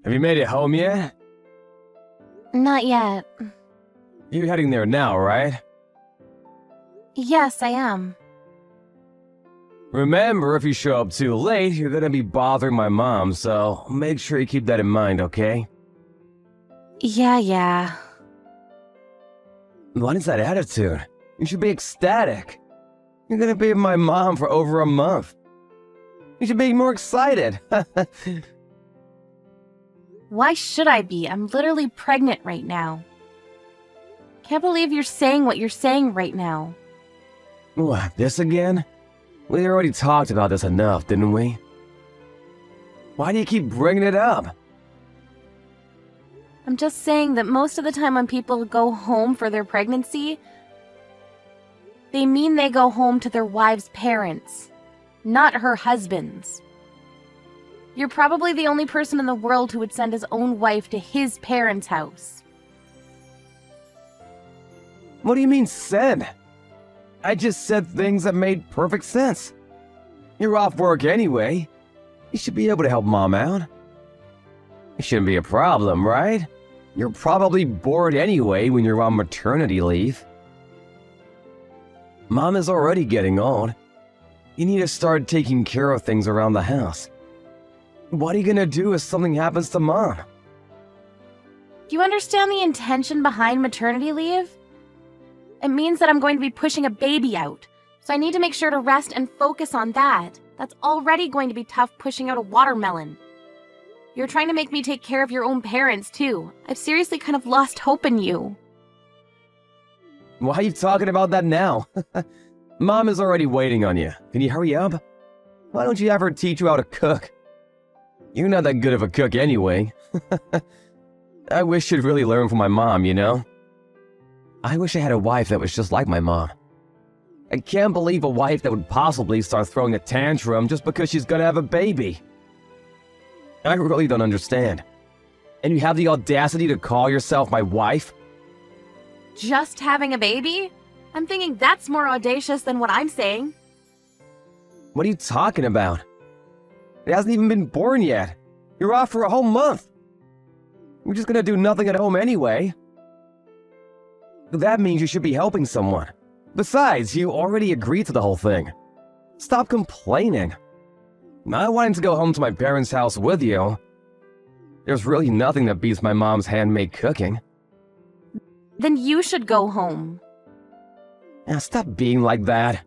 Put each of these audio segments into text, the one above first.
Have you made it home yet? Not yet. You're heading there now, right? Yes, I am. Remember, if you show up too late, you're gonna be bothering my mom, so make sure you keep that in mind, okay? Yeah. What is that attitude? You should be ecstatic. You're gonna be with my mom for over a month. You should be more excited. Why should I be? I'm literally pregnant right now. Can't believe you're saying what you're saying right now. What, this again? We already talked about this enough, didn't we? Why do you keep bringing it up? I'm just saying that most of the time when people go home for their pregnancy, they mean they go home to their wife's parents, not her husband's. You're probably the only person in the world who would send his own wife to his parents' house. What do you mean, send? I just said things that made perfect sense. You're off work anyway. You should be able to help Mom out. It shouldn't be a problem, right? You're probably bored anyway when you're on maternity leave. Mom is already getting old. You need to start taking care of things around the house. What are you gonna do if something happens to Mom? Do you understand the intention behind maternity leave? It means that I'm going to be pushing a baby out, so I need to make sure to rest and focus on that. That's already going to be tough pushing out a watermelon. You're trying to make me take care of your own parents, too. I've seriously kind of lost hope in you. Why are you talking about that now? Mom is already waiting on you. Can you hurry up? Why don't you have her teach you how to cook? You're not that good of a cook anyway. I wish she'd really learn from my mom, you know? I wish I had a wife that was just like my mom. I can't believe a wife that would possibly start throwing a tantrum just because she's gonna have a baby. I really don't understand. And you have the audacity to call yourself my wife? Just having a baby? I'm thinking that's more audacious than what I'm saying. What are you talking about? It hasn't even been born yet. You're off for a whole month. You're just gonna do nothing at home anyway. That means you should be helping someone. Besides, you already agreed to the whole thing. Stop complaining. I wanted to go home to my parents' house with you. There's really nothing that beats my mom's handmade cooking. Then you should go home. Now stop being like that.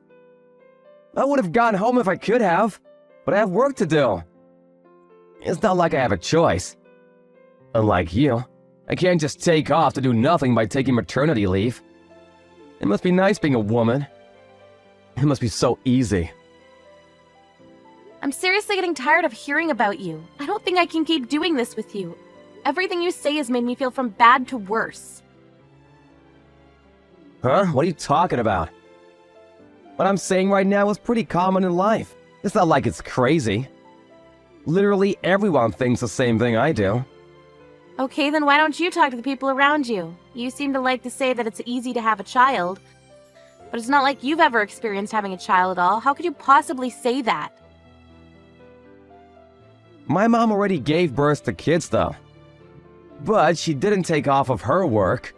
I would have gone home if I could have, but I have work to do. It's not like I have a choice. Unlike you, I can't just take off to do nothing by taking maternity leave. It must be nice being a woman. It must be so easy. I'm seriously getting tired of hearing about you. I don't think I can keep doing this with you. Everything you say has made me feel from bad to worse. Huh? What are you talking about? What I'm saying right now is pretty common in life. It's not like it's crazy. Literally everyone thinks the same thing I do. Okay, then why don't you talk to the people around you? You seem to like to say that it's easy to have a child. But it's not like you've ever experienced having a child at all. How could you possibly say that? My mom already gave birth to kids, though. But she didn't take off of her work.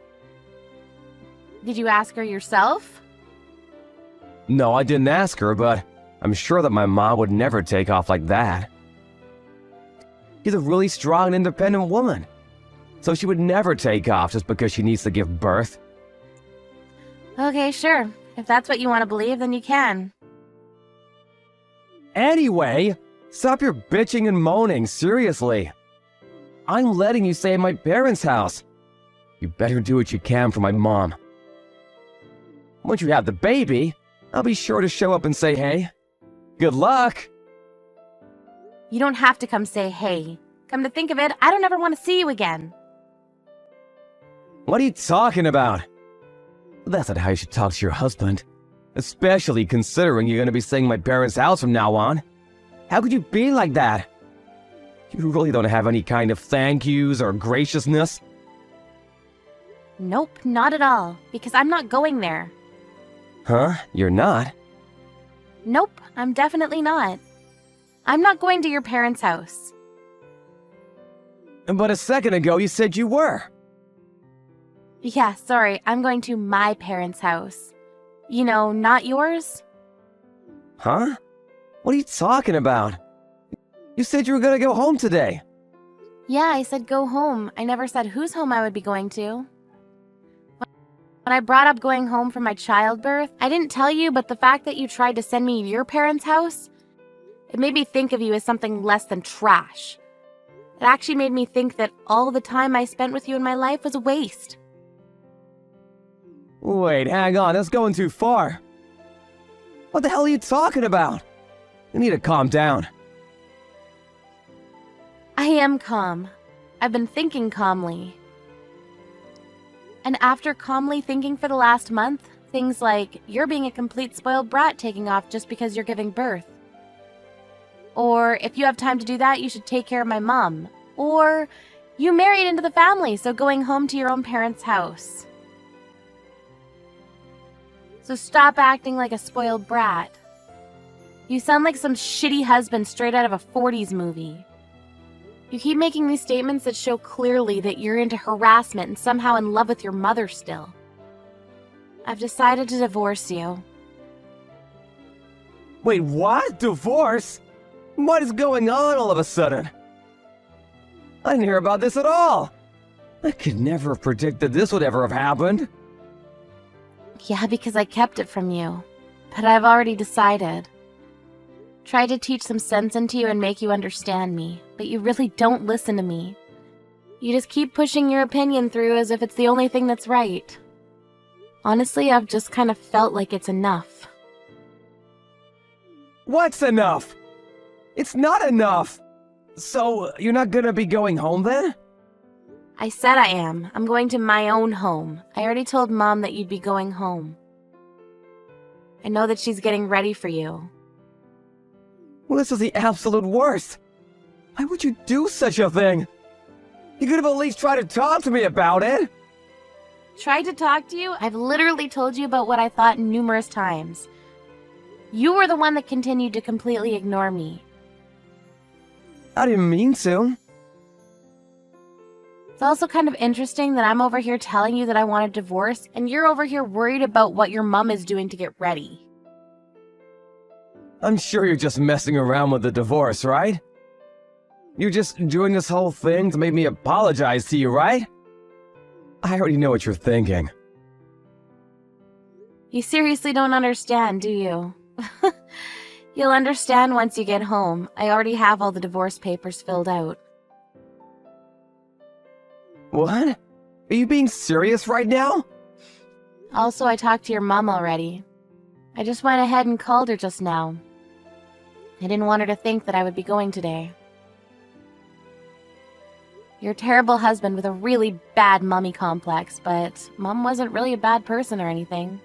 Did you ask her yourself? No, I didn't ask her, but I'm sure that my mom would never take off like that. She's a really strong and independent woman. So she would never take off just because she needs to give birth. Okay, sure. If that's what you want to believe, then you can. Anyway, stop your bitching and moaning, seriously. I'm letting you stay at my parents' house. You better do what you can for my mom. Once you have the baby, I'll be sure to show up and say hey. Good luck! You don't have to come say hey. Come to think of it, I don't ever want to see you again. What are you talking about? That's not how you should talk to your husband. Especially considering you're going to be staying at my parents' house from now on. How could you be like that? You really don't have any kind of thank yous or graciousness? Nope, not at all. Because I'm not going there. Huh? You're not? Nope, I'm definitely not. I'm not going to your parents' house. But a second ago you said you were. Yeah, sorry, I'm going to my parents' house. You know, not yours? Huh? What are you talking about? You said you were gonna go home today. Yeah, I said go home. I never said whose home I would be going to. When I brought up going home from my childbirth, I didn't tell you, but the fact that you tried to send me to your parents' house, it made me think of you as something less than trash. It actually made me think that all the time I spent with you in my life was a waste. Wait, hang on, that's going too far. What the hell are you talking about? You need to calm down. I am calm. I've been thinking calmly. And after calmly thinking for the last month, things like you're being a complete spoiled brat taking off just because you're giving birth. Or if you have time to do that, you should take care of my mom. Or you married into the family, so going home to your own parents' house. So stop acting like a spoiled brat. You sound like some shitty husband straight out of a 40s movie. You keep making these statements that show clearly that you're into harassment and somehow in love with your mother still. I've decided to divorce you. Wait, what? Divorce? What is going on all of a sudden? I didn't hear about this at all. I could never have predicted this would ever have happened. Yeah, because I kept it from you. But I've already decided. Tried to teach some sense into you and make you understand me, but you really don't listen to me. You just keep pushing your opinion through as if it's the only thing that's right. Honestly, I've just kind of felt like it's enough. What's enough? It's not enough. So, you're not gonna be going home then? I said I am. I'm going to my own home. I already told Mom that you'd be going home. I know that she's getting ready for you. Well, this is the absolute worst. Why would you do such a thing? You could have at least tried to talk to me about it. Tried to talk to you? I've literally told you about what I thought numerous times. You were the one that continued to completely ignore me. I didn't mean to. It's also kind of interesting that I'm over here telling you that I want a divorce, and you're over here worried about what your mom is doing to get ready. I'm sure you're just messing around with the divorce, right? You're just doing this whole thing to make me apologize to you, right? I already know what you're thinking. You seriously don't understand, do you? You'll understand once you get home. I already have all the divorce papers filled out. What? Are you being serious right now? Also, I talked to your mom already. I just went ahead and called her just now. I didn't want her to think that I would be going today. You're a terrible husband with a really bad mommy complex, but Mom wasn't really a bad person or anything.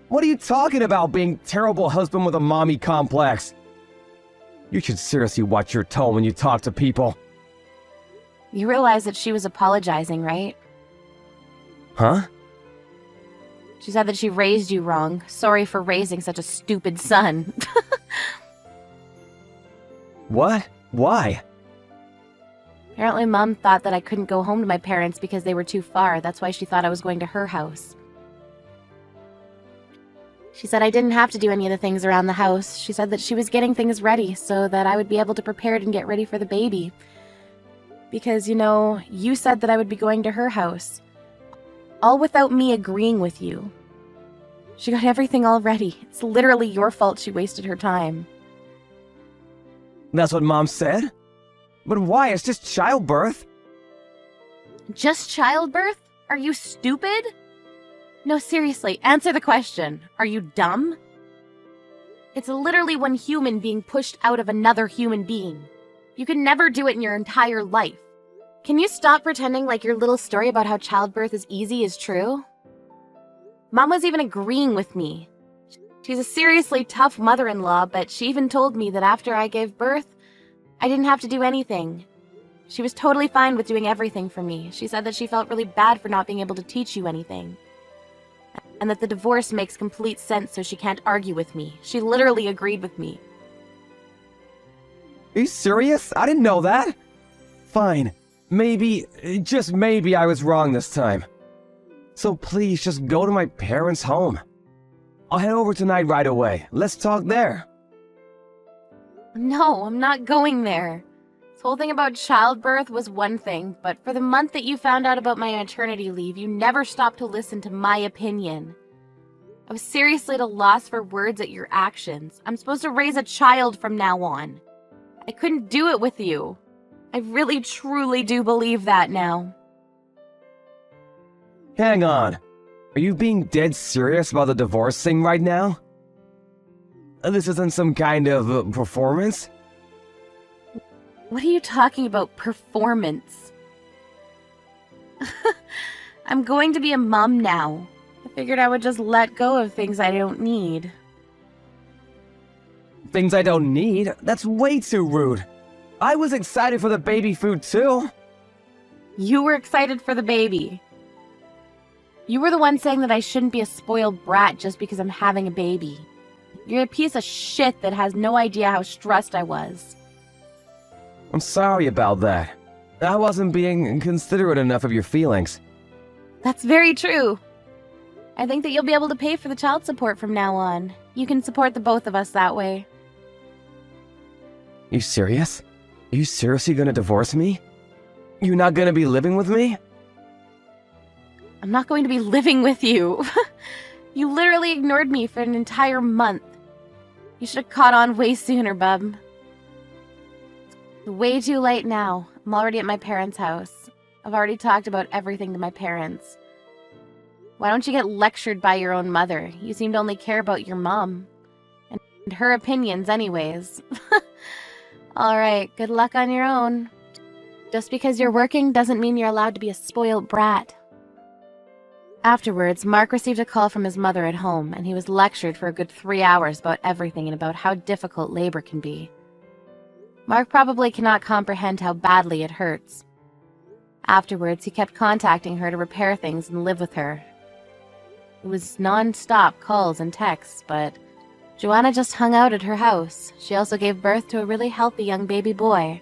What are you talking about, being terrible husband with a mommy complex? You should seriously watch your tone when you talk to people. You realize that she was apologizing, right? Huh? She said that she raised you wrong. Sorry for raising such a stupid son. What? Why? Apparently Mom thought that I couldn't go home to my parents because they were too far. That's why she thought I was going to her house. She said I didn't have to do any of the things around the house. She said that she was getting things ready so that I would be able to prepare it and get ready for the baby. Because, you know, you said that I would be going to her house. All without me agreeing with you. She got everything all ready. It's literally your fault she wasted her time. That's what Mom said? But why? It's just childbirth. Just childbirth? Are you stupid? No, seriously, answer the question. Are you dumb? It's literally one human being pushed out of another human being. You can never do it in your entire life. Can you stop pretending like your little story about how childbirth is easy is true? Mom was even agreeing with me. She's a seriously tough mother-in-law, but she even told me that after I gave birth, I didn't have to do anything. She was totally fine with doing everything for me. She said that she felt really bad for not being able to teach you anything. And that the divorce makes complete sense so she can't argue with me. She literally agreed with me. Are you serious? I didn't know that. Fine. Maybe, just maybe I was wrong this time. So please just go to my parents' home. I'll head over tonight right away. Let's talk there. No, I'm not going there. This whole thing about childbirth was one thing, but for the month that you found out about my maternity leave, you never stopped to listen to my opinion. I was seriously at a loss for words at your actions. I'm supposed to raise a child from now on. I couldn't do it with you. I really, truly do believe that now. Hang on. Are you being dead serious about the divorce thing right now? This isn't some kind of performance? What are you talking about, performance? I'm going to be a mom now. I figured I would just let go of things I don't need. Things I don't need? That's way too rude. I was excited for the baby food too. You were excited for the baby. You were the one saying that I shouldn't be a spoiled brat just because I'm having a baby. You're a piece of shit that has no idea how stressed I was. I'm sorry about that. I wasn't being considerate enough of your feelings. That's very true. I think that you'll be able to pay for the child support from now on. You can support the both of us that way. You serious? Are you seriously gonna divorce me? You're not gonna be living with me? I'm not going to be living with you. You literally ignored me for an entire month. You should have caught on way sooner, bub. It's way too late now. I'm already at my parents' house. I've already talked about everything to my parents. Why don't you get lectured by your own mother? You seem to only care about your mom. And her opinions anyways. Alright, good luck on your own. Just because you're working doesn't mean you're allowed to be a spoiled brat. Afterwards, Mark received a call from his mother at home, and he was lectured for a good 3 hours about everything and about how difficult labor can be. Mark probably cannot comprehend how badly it hurts. Afterwards, he kept contacting her to repair things and live with her. It was non-stop calls and texts, but Joanna just hung out at her house. She also gave birth to a really healthy young baby boy.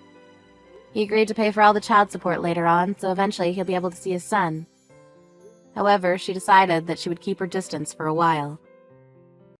He agreed to pay for all the child support later on, so eventually he'll be able to see his son. However, she decided that she would keep her distance for a while.